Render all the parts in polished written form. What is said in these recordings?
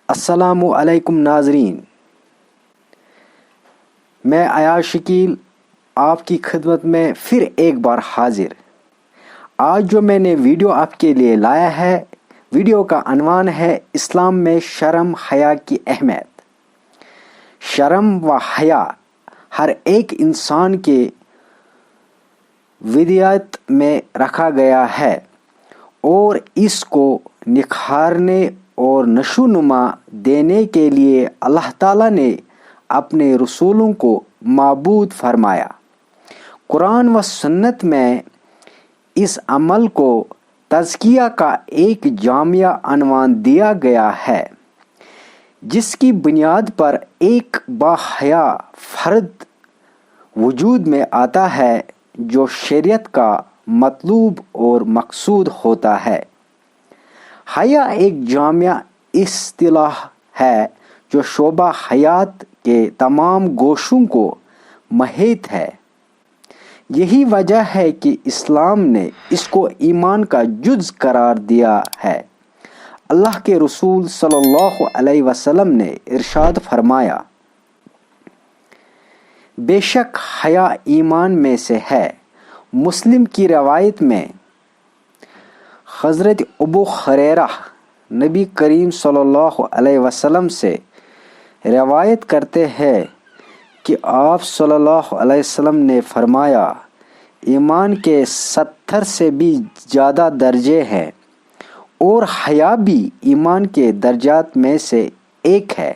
السلام علیکم ناظرین، میں ایاز شکیل آپ کی خدمت میں پھر ایک بار حاضر۔ آج جو میں نے ویڈیو آپ کے لیے لایا ہے، ویڈیو کا عنوان ہے اسلام میں شرم حیا کی اہمیت۔ شرم و حیا ہر ایک انسان کے ودیت میں رکھا گیا ہے اور اس کو نکھارنے اور نشو نما دینے کے لیے اللہ تعالیٰ نے اپنے رسولوں کو معبود فرمایا۔ قرآن و سنت میں اس عمل کو تزکیہ کا ایک جامع عنوان دیا گیا ہے، جس کی بنیاد پر ایک باحیا فرد وجود میں آتا ہے جو شریعت کا مطلوب اور مقصود ہوتا ہے۔ حیا ایک جامع اصطلاح ہے جو شعبہ حیات کے تمام گوشوں کو محیط ہے۔ یہی وجہ ہے کہ اسلام نے اس کو ایمان کا جز قرار دیا ہے۔ اللہ کے رسول صلی اللہ علیہ وسلم نے ارشاد فرمایا، بے شک حیا ایمان میں سے ہے۔ مسلم کی روایت میں حضرت ابو ہریرہ نبی کریم صلی اللہ علیہ وسلم سے روایت کرتے ہیں کہ آپ صلی اللہ علیہ وسلم نے فرمایا، ایمان کے 70 سے بھی زیادہ درجے ہیں اور حیا بھی ایمان کے درجات میں سے ایک ہے۔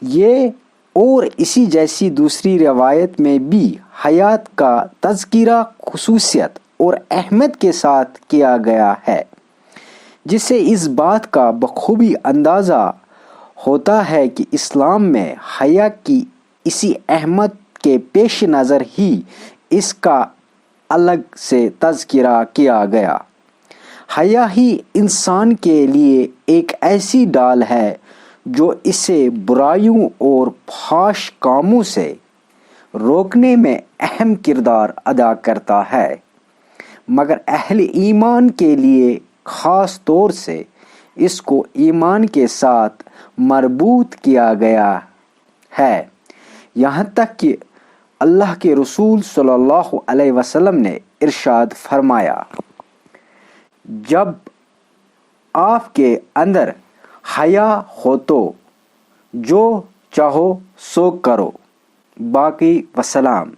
یہ اور اسی جیسی دوسری روایت میں بھی حیات کا تذکرہ خصوصیت اور اہمیت کے ساتھ کیا گیا ہے، جس سے اس بات کا بخوبی اندازہ ہوتا ہے کہ اسلام میں حیا کی اسی اہمیت کے پیش نظر ہی اس کا الگ سے تذکرہ کیا گیا۔ حیا ہی انسان کے لیے ایک ایسی ڈال ہے جو اسے برائیوں اور فحش کاموں سے روکنے میں اہم کردار ادا کرتا ہے، مگر اہل ایمان کے لیے خاص طور سے اس کو ایمان کے ساتھ مربوط کیا گیا ہے، یہاں تک کہ اللہ کے رسول صلی اللہ علیہ وسلم نے ارشاد فرمایا، جب آپ کے اندر حیا ہو تو جو چاہو سو کرو۔ باقی وسلام۔